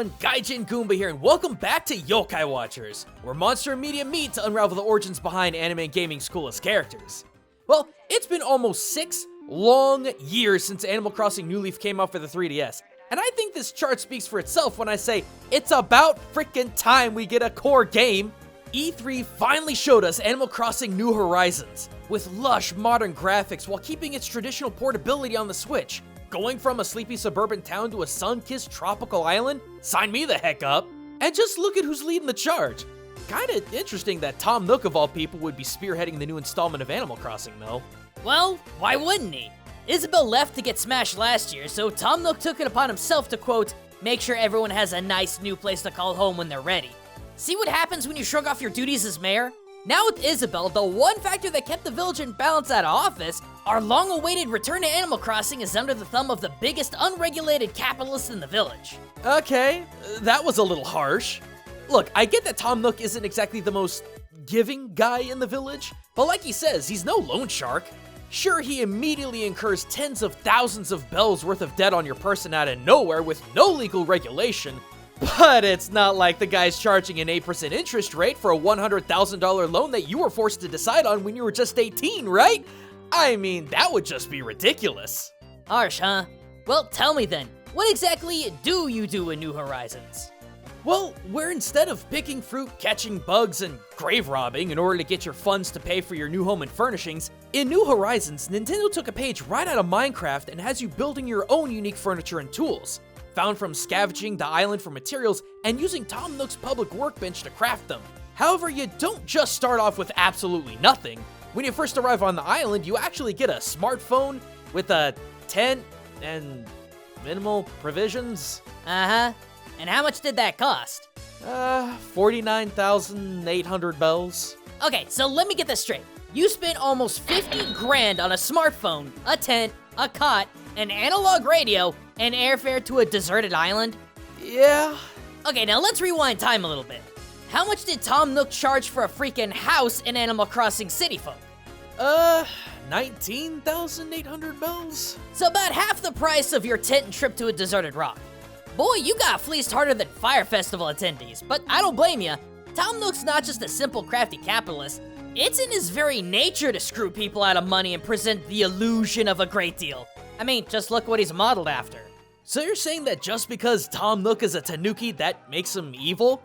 everyone, Gaijin Goombah here, and welcome back to Yokai Watchers, where monster and media meet to unravel the origins behind anime and gaming's coolest characters. Well, it's been almost 6 long years since Animal Crossing New Leaf came out for the 3DS, and I think this chart speaks for itself when I say it's about frickin' time we get a core game. E3 finally showed us Animal Crossing New Horizons, with lush modern graphics while keeping its traditional portability on the Switch. Going from a sleepy suburban town to a sun-kissed tropical island? Sign me the heck up! And just look at who's leading the charge. Kinda interesting that Tom Nook of all people would be spearheading the new installment of Animal Crossing though. Well, why wouldn't he? Isabelle left to get smashed last year, so Tom Nook took it upon himself to, quote, make sure everyone has a nice new place to call home when they're ready. See what happens when you shrug off your duties as mayor? Now with Isabelle, the one factor that kept the village in balance out of office, our long-awaited return to Animal Crossing is under the thumb of the biggest unregulated capitalist in the village. Okay, that was a little harsh. Look, I get that Tom Nook isn't exactly the most giving guy in the village, but like he says, he's no loan shark. Sure, he immediately incurs tens of thousands of bells worth of debt on your person out of nowhere with no legal regulation, but it's not like the guy's charging an 8% interest rate for a $100,000 loan that you were forced to decide on when you were just 18, right? I mean, that would just be ridiculous. Harsh, huh? Well, tell me then, what exactly do you do in New Horizons? Well, where instead of picking fruit, catching bugs, and grave robbing in order to get your funds to pay for your new home and furnishings, in New Horizons, Nintendo took a page right out of Minecraft and has you building your own unique furniture and tools, found from scavenging the island for materials and using Tom Nook's public workbench to craft them. However, you don't just start off with absolutely nothing. When you first arrive on the island, you actually get a smartphone with a tent and minimal provisions. Uh-huh. And how much did that cost? 49,800 bells. Okay, so let me get this straight. You spent almost 50 grand on a smartphone, a tent, a cot, an analog radio, and airfare to a deserted island? Yeah. Okay, now let's rewind time a little bit. How much did Tom Nook charge for a freaking house in Animal Crossing City Folk? 19,800 bells? So about half the price of your tent and trip to a deserted rock. Boy, you got fleeced harder than Fire Festival attendees, but I don't blame ya. Tom Nook's not just a simple crafty capitalist. It's in his very nature to screw people out of money and present the illusion of a great deal. I mean, just look what he's modeled after. So you're saying that just because Tom Nook is a tanuki, that makes him evil?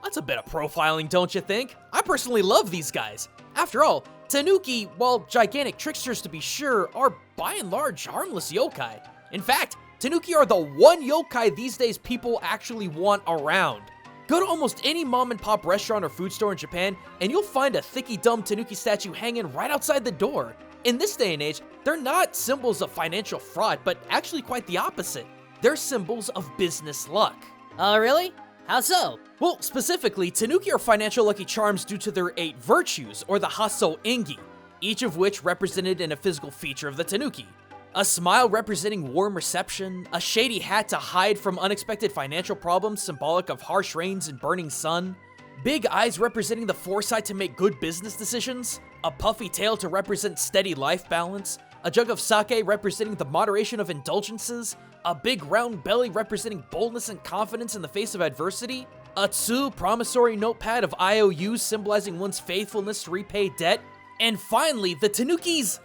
That's a bit of profiling, don't you think? I personally love these guys. After all, tanuki, while gigantic tricksters to be sure, are by and large harmless yokai. In fact, tanuki are the one yokai these days people actually want around. Go to almost any mom and pop restaurant or food store in Japan, and you'll find a thicky dumb tanuki statue hanging right outside the door. In this day and age, they're not symbols of financial fraud, but actually quite the opposite. They're symbols of business luck. Oh, really? How so? Well, specifically, tanuki are financial lucky charms due to their 8 virtues, or the Hasso Engi, each of which represented in a physical feature of the tanuki. A smile representing warm reception, a shady hat to hide from unexpected financial problems symbolic of harsh rains and burning sun, big eyes representing the foresight to make good business decisions, a puffy tail to represent steady life balance, a jug of sake representing the moderation of indulgences, a big round belly representing boldness and confidence in the face of adversity, a tsu promissory notepad of IOUs symbolizing one's faithfulness to repay debt, and finally, the tanuki's...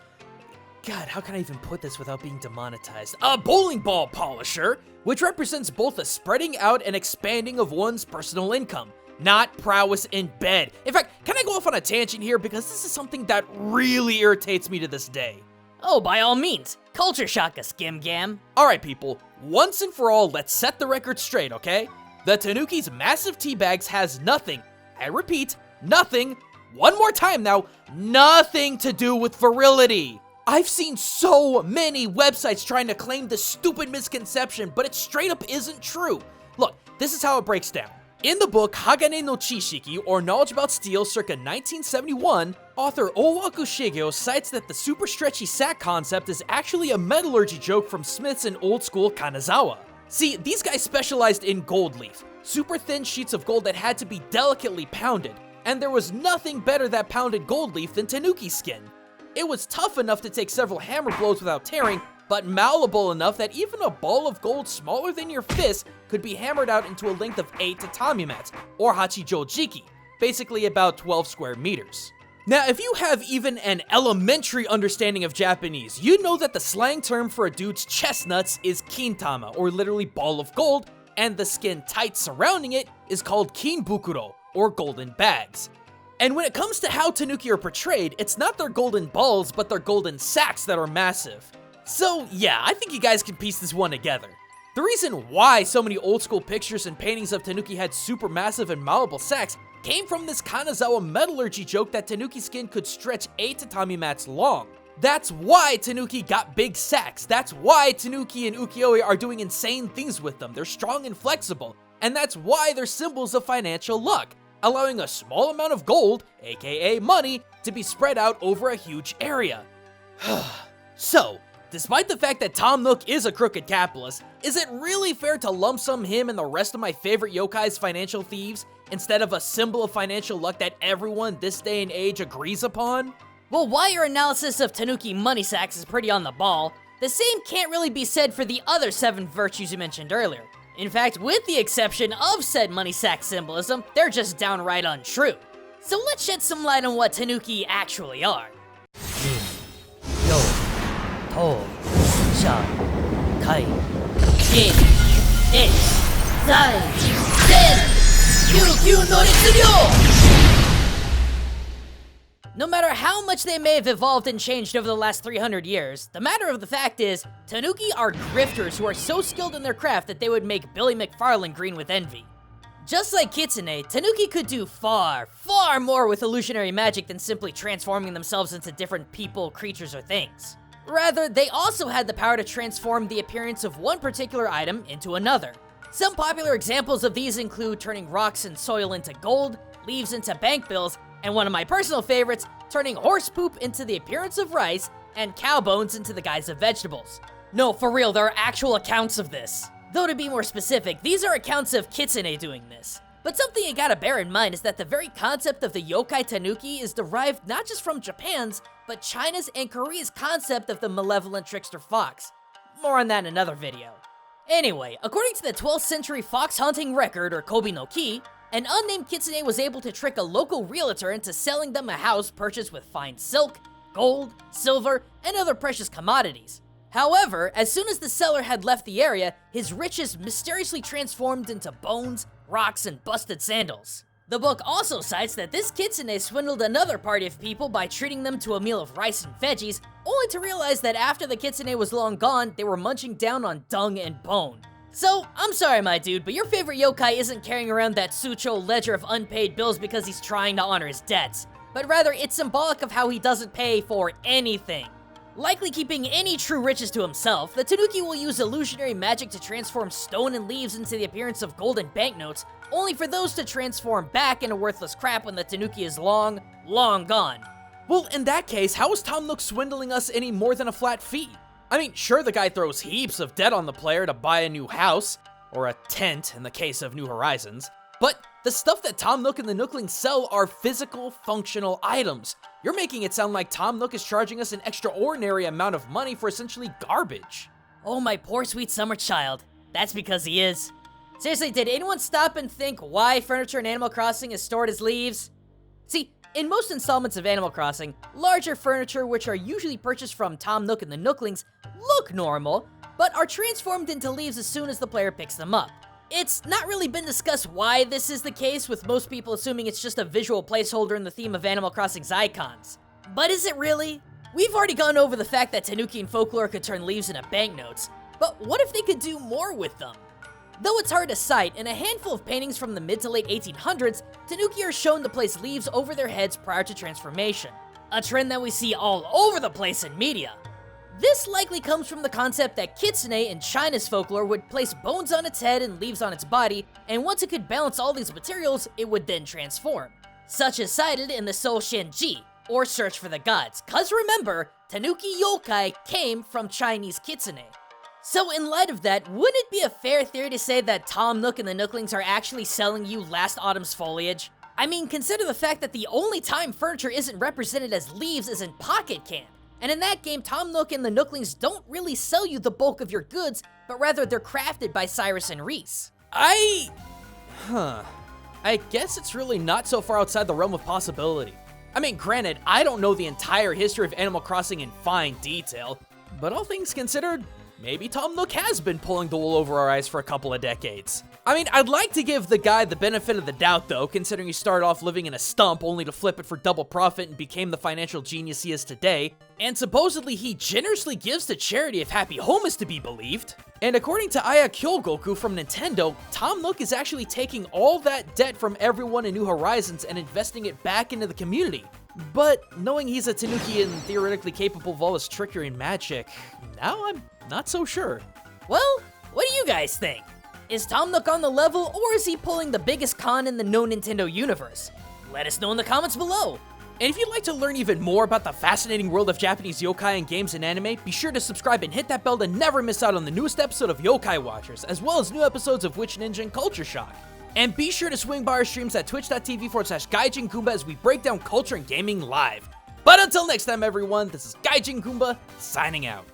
God, how can I even put this without being demonetized? A bowling ball polisher, which represents both the spreading out and expanding of one's personal income, not prowess in bed. In fact, can I go off on a tangent here because this is something that really irritates me to this day. Oh, by all means. Culture shock us, Gim Gam. Alright people, once and for all, let's set the record straight, okay? The tanuki's massive tea bags has nothing, I repeat, nothing, one more time now, nothing to do with virility. I've seen so many websites trying to claim this stupid misconception, but it straight up isn't true. Look, this is how it breaks down. In the book Hagane no Chishiki, or Knowledge About Steel, circa 1971, author Owaku Shigeo cites that the super stretchy sack concept is actually a metallurgy joke from smiths in old school Kanazawa. See, these guys specialized in gold leaf, super thin sheets of gold that had to be delicately pounded, and there was nothing better that pounded gold leaf than tanuki skin. It was tough enough to take several hammer blows without tearing, but malleable enough that even a ball of gold smaller than your fist could be hammered out into a length of 8 tatami mats, or hachijojiki, basically about 12 square meters. Now, if you have even an elementary understanding of Japanese, you'd know that the slang term for a dude's chestnuts is kintama, or literally ball of gold, and the skin tight surrounding it is called kinbukuro, or golden bags. And when it comes to how tanuki are portrayed, it's not their golden balls, but their golden sacks that are massive. So yeah, I think you guys can piece this one together. The reason why so many old school pictures and paintings of tanuki had super massive and malleable sacks came from this Kanazawa metallurgy joke that tanuki skin could stretch 8 tatami mats long. That's why tanuki got big sacks. That's why tanuki and ukiyo-e are doing insane things with them. They're strong and flexible. And that's why they're symbols of financial luck, allowing a small amount of gold, aka money, to be spread out over a huge area. So, despite the fact that Tom Nook is a crooked capitalist, is it really fair to lump sum him and the rest of my favorite yokai's financial thieves instead of a symbol of financial luck that everyone this day and age agrees upon? Well, while your analysis of tanuki money sacks is pretty on the ball, the same can't really be said for the other 7 virtues you mentioned earlier. In fact, with the exception of said money sack symbolism, they're just downright untrue. So let's shed some light on what tanuki actually are. Yo, to, sha, kai, In, ich, sein, den, Kyukyu no Ritsuryo! No matter how much they may have evolved and changed over the last 300 years, the matter of the fact is, tanuki are grifters who are so skilled in their craft that they would make Billy McFarlane green with envy. Just like kitsune, tanuki could do far, far more with illusionary magic than simply transforming themselves into different people, creatures, or things. Rather, they also had the power to transform the appearance of one particular item into another. Some popular examples of these include turning rocks and soil into gold, leaves into bank bills, and one of my personal favorites, turning horse poop into the appearance of rice and cow bones into the guise of vegetables. No, for real, there are actual accounts of this. Though to be more specific, these are accounts of kitsune doing this. But something you gotta bear in mind is that the very concept of the yokai tanuki is derived not just from Japan's, but China's and Korea's concept of the malevolent trickster fox. More on that in another video. Anyway, according to the 12th century fox hunting record, or Kobe no Ki, an unnamed kitsune was able to trick a local realtor into selling them a house purchased with fine silk, gold, silver, and other precious commodities. However, as soon as the seller had left the area, his riches mysteriously transformed into bones, rocks, and busted sandals. The book also cites that this kitsune swindled another party of people by treating them to a meal of rice and veggies, only to realize that after the kitsune was long gone, they were munching down on dung and bone. So, I'm sorry my dude, but your favorite yokai isn't carrying around that Sucho ledger of unpaid bills because he's trying to honor his debts, but rather it's symbolic of how he doesn't pay for anything. Likely keeping any true riches to himself, the tanuki will use illusionary magic to transform stone and leaves into the appearance of golden banknotes, only for those to transform back into worthless crap when the tanuki is long, long gone. Well, in that case, how is Tom Nook swindling us any more than a flat fee? I mean, sure, the guy throws heaps of debt on the player to buy a new house, or a tent in the case of New Horizons, but the stuff that Tom Nook and the Nooklings sell are physical, functional items. You're making it sound like Tom Nook is charging us an extraordinary amount of money for essentially garbage. Oh, my poor sweet summer child. That's because he is. Seriously, did anyone stop and think why furniture in Animal Crossing is stored as leaves? See, in most installments of Animal Crossing, larger furniture, which are usually purchased from Tom Nook and the Nooklings, look normal, but are transformed into leaves as soon as the player picks them up. It's not really been discussed why this is the case, with most people assuming it's just a visual placeholder in the theme of Animal Crossing's icons. But is it really? We've already gone over the fact that Tanuki and Folklore could turn leaves into banknotes, but what if they could do more with them? Though it's hard to cite, in a handful of paintings from the mid to late 1800s, Tanuki are shown to place leaves over their heads prior to transformation, a trend that we see all over the place in media. This likely comes from the concept that kitsune in China's folklore would place bones on its head and leaves on its body, and once it could balance all these materials, it would then transform. Such as cited in the Soul Shenji, or Search for the Gods, cause remember, Tanuki yokai came from Chinese kitsune. So in light of that, wouldn't it be a fair theory to say that Tom Nook and the Nooklings are actually selling you last autumn's foliage? I mean, consider the fact that the only time furniture isn't represented as leaves is in Pocket Camp. And in that game, Tom Nook and the Nooklings don't really sell you the bulk of your goods, but rather they're crafted by Cyrus and Reese. I guess it's really not so far outside the realm of possibility. I mean, granted, I don't know the entire history of Animal Crossing in fine detail, but all things considered, maybe Tom Nook has been pulling the wool over our eyes for a couple of decades. I mean, I'd like to give the guy the benefit of the doubt though, considering he started off living in a stump only to flip it for double profit and became the financial genius he is today, and supposedly he generously gives to charity if Happy Home is to be believed. And according to Aya Kyogoku from Nintendo, Tom Nook is actually taking all that debt from everyone in New Horizons and investing it back into the community. But knowing he's a tanuki and theoretically capable of all his trickery and magic, now I'm not so sure. Well, what do you guys think? Is Tom Nook on the level, or is he pulling the biggest con in the no Nintendo universe? Let us know in the comments below. And if you'd like to learn even more about the fascinating world of Japanese yokai in games and anime, be sure to subscribe and hit that bell to never miss out on the newest episode of Yokai Watchers, as well as new episodes of Witch Ninja and Culture Shock. And be sure to swing by our streams at twitch.tv/Gaijin Goombah as we break down culture and gaming live. But until next time everyone, this is Gaijin Goombah, signing out.